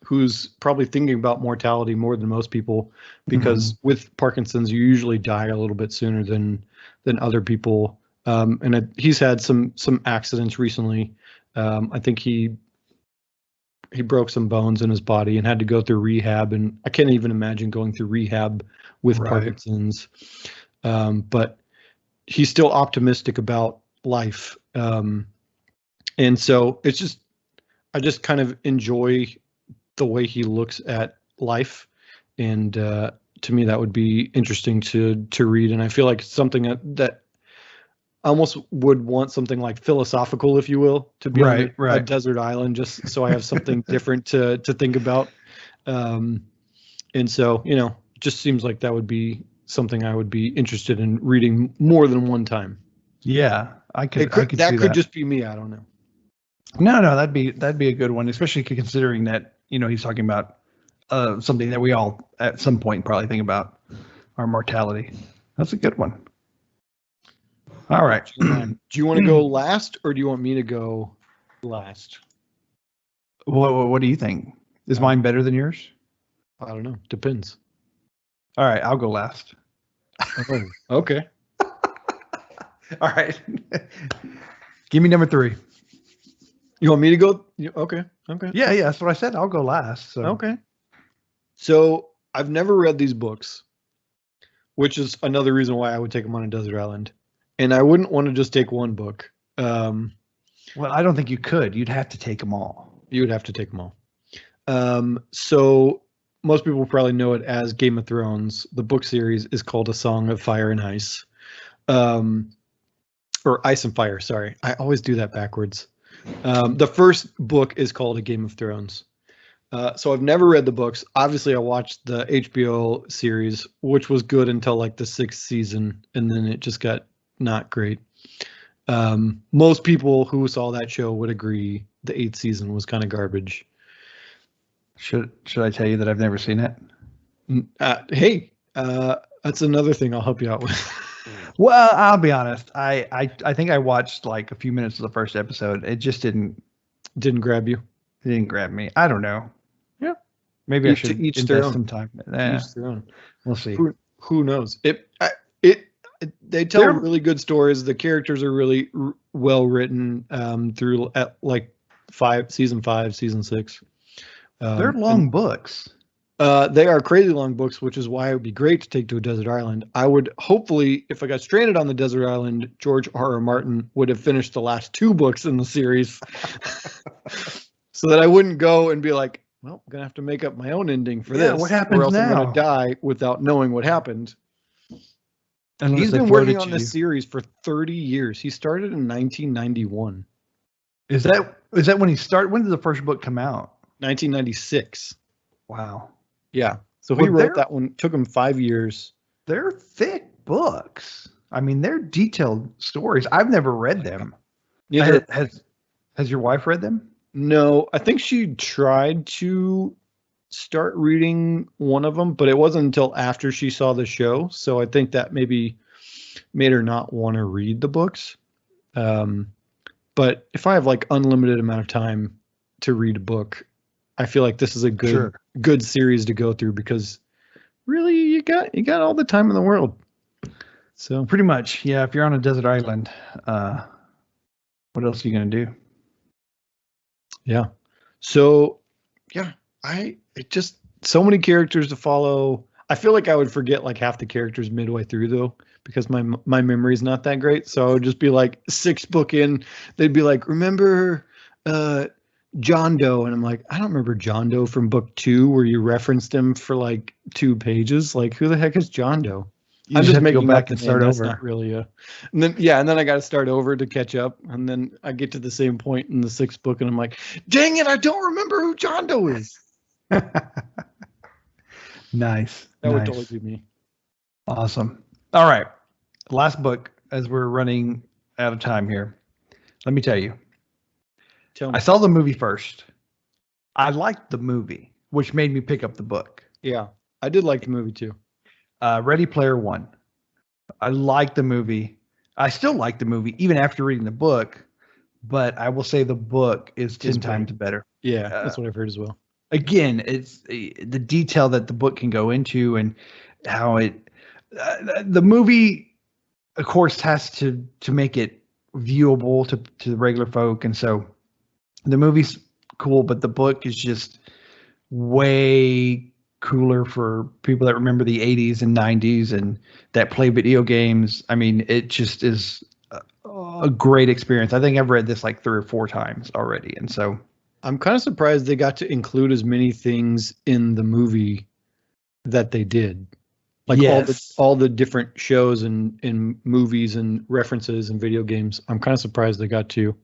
who's probably thinking about mortality more than most people, because with Parkinson's you usually die a little bit sooner than other people. He's had some accidents recently. I think he broke some bones in his body and had to go through rehab, and I can't even imagine going through rehab with Parkinson's. But he's still optimistic about life, And so I just kind of enjoy the way he looks at life, and to me that would be interesting to read. And I feel like it's something that I almost would want something like philosophical, if you will, to be on a desert island, just so I have something different to think about. And so, just seems like that would be something I would be interested in reading more than one time.
Yeah, I could
that
see
could just be me. I don't know.
No, that'd be a good one, especially considering that he's talking about something that we all at some point probably think about, our mortality. That's a good one. All right.
Do you want to go last, or do you want me to go last?
What do you think? Is mine better than yours?
I don't know. Depends.
All right, I'll go last.
Oh, okay.
All right. Give me number 3.
You want me to go? Okay.
Yeah, that's what I said. I'll go last. So.
Okay. So I've never read these books, which is another reason why I would take them on a desert island. And I wouldn't want to just take one book.
Well, I don't think you could. You'd have to take them all.
You would have to take them all. So most people probably know it as Game of Thrones. The book series is called A Song of Fire and Ice. Or Ice and Fire, sorry. I always do that backwards. The first book is called A Game of Thrones. So I've never read the books. Obviously, I watched the HBO series, which was good until like the 6th season, and then it just got not great. Most people who saw that show would agree the 8th season was kind of garbage.
Should I tell you that I've never seen it?
Hey, that's another thing I'll help you out with.
Well, I'll be honest. I think I watched like a few minutes of the first episode. It just didn't
grab you.
It didn't grab me. I don't know.
Yeah,
maybe I should invest some time.
Each their own.
We'll see.
Who knows? They tell really good stories. The characters are really well written through at like season 5, season 6.
They're long books.
They are crazy long books, which is why it would be great to take to a desert island. I would hopefully, if I got stranded on the desert island, George R.R. Martin would have finished the last 2 books in the series, so that I wouldn't go and be like, well, I'm gonna have to make up my own ending for this.
What happens
or else
now?
I'm gonna die without knowing what happened.
Unless
he's been working on this series for 30 years. He started in 1991.
Is that when he started? When did the first book come out?
1996.
Wow.
Yeah. So he wrote that one. Took him 5 years.
They're thick books. I mean, they're detailed stories. I've never read them.
Yeah.
Has your wife read them?
No, I think she tried to start reading one of them, but it wasn't until after she saw the show. So I think that maybe made her not want to read the books. But if I have like unlimited amount of time to read a book, I feel like this is a good series to go through, because really you got all the time in the world. So
pretty much, yeah. If you're on a desert island, what else are you gonna do?
Yeah. So yeah, it just so many characters to follow. I feel like I would forget like half the characters midway through though, because my memory is not that great. So I would just be like 6th book in, they'd be like, remember John Doe, and I'm like, I don't remember John Doe from book 2 where you referenced him for like 2 pages. Like, who the heck is John Doe?
I'm just making back and start over.
Not really and then I got to start over to catch up, and then I get to the same point in the 6th book, and I'm like, dang it, I don't remember who John Doe is.
Nice.
That would totally be me.
Awesome. All right, last book as we're running out of time here. Let me tell you.
Tell me.
I saw the movie first. I liked the movie, which made me pick up the book.
Yeah, I did like the movie too.
Ready Player One. I liked the movie. I still like the movie even after reading the book, but I will say the book is 10 times better.
Yeah, that's what I've heard as well.
Again, it's the detail that the book can go into, and how the movie, of course, has to make it viewable to the regular folk, and so the movie's cool, but the book is just way cooler for people that remember the 80s and 90s and that play video games. I mean, it just is a great experience. I think I've read this like 3 or 4 times already, and so
I'm kind of surprised they got to include as many things in the movie that they did. Like
yes.
all the different shows and movies and references and video games. I'm kind of surprised they got to.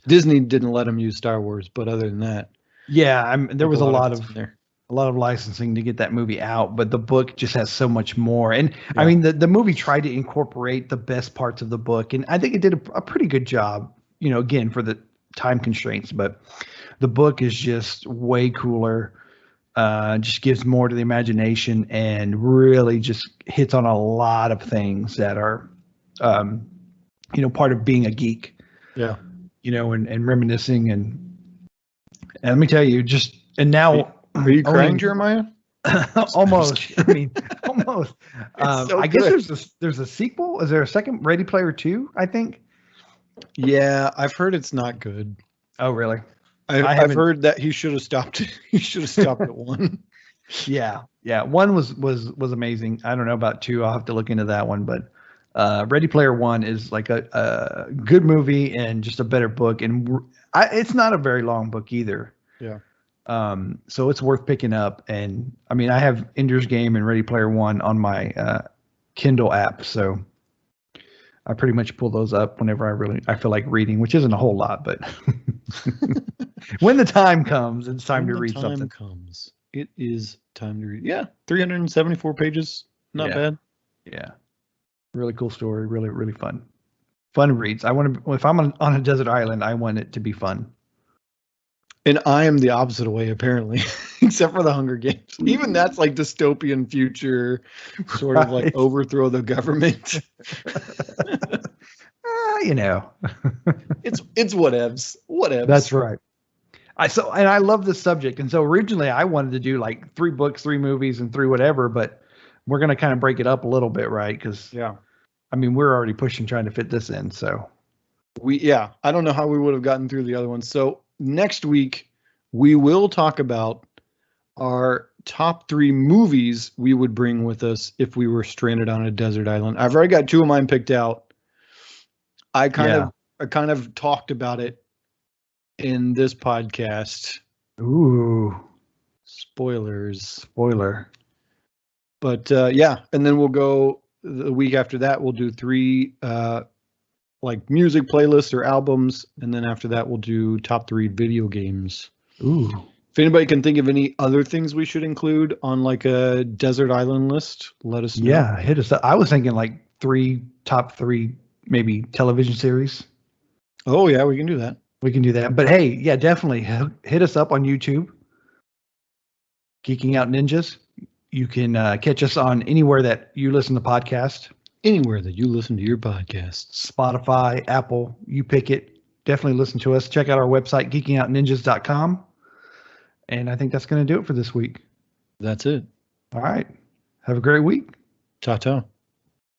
Disney didn't let them use Star Wars, but other than that,
Yeah, there was a lot
it's
of
in there.
a lot of licensing to get that movie out, but the book just has so much more. And I
Yeah.
mean, the movie tried to incorporate the best parts of the book, and I think it did a pretty good job. You know, again for the time constraints, but the book is just way cooler. Just gives more to the imagination and really just hits on a lot of things that are, part of being a geek.
Yeah.
And reminiscing and let me tell you, and now
Are you crying, Jeremiah?
Almost. I mean, almost.
So
I guess
good.
there's a sequel. Is there a second Ready Player 2? I think.
Yeah, I've heard it's not good.
Oh, really?
I've heard that he should have stopped. He should have stopped at 1.
Yeah. 1 was amazing. I don't know about 2. I'll have to look into that one, but Ready Player 1 is like a good movie and just a better book, and it's not a very long book either.
Yeah.
So it's worth picking up. And I mean, I have Ender's Game and Ready Player 1 on my Kindle app, so I pretty much pull those up whenever I feel like reading, which isn't a whole lot, but when the time comes, it's time to read something.
It is time to read. Yeah, 374 pages. Not bad.
Yeah, really cool story. Really, really fun. Fun reads. If I'm on a desert island, I want it to be fun.
And I am the opposite way, apparently, except for the Hunger Games. Even that's like dystopian future, sort of like overthrow the government. It's whatevs. Whatevs.
That's right. I love this subject, and so originally I wanted to do like 3 books, 3 movies, and 3 whatever, but we're gonna kind of break it up a little bit, right? Because I mean, we're already pushing trying to fit this in, so
I don't know how we would have gotten through the other ones. So next week we will talk about our top 3 movies we would bring with us if we were stranded on a desert island. I've already got 2 of mine picked out. I kind of talked about it in this podcast.
Ooh,
spoiler. But and then we'll go the week after that. We'll do 3 like music playlists or albums, and then after that we'll do top 3 video games.
Ooh.
If anybody can think of any other things we should include on like a desert island list, let us know.
Yeah, hit us up. I was thinking like top 3 maybe television series.
Oh yeah, we can do that.
But hey, yeah, definitely hit us up on YouTube. Geeking Out Ninjas. You can catch us on anywhere that you listen to podcasts.
Anywhere that you listen to your podcasts.
Spotify, Apple, you pick it. Definitely listen to us. Check out our website, geekingoutninjas.com. And I think that's going to do it for this week.
That's it.
All right. Have a great week.
Ta-ta.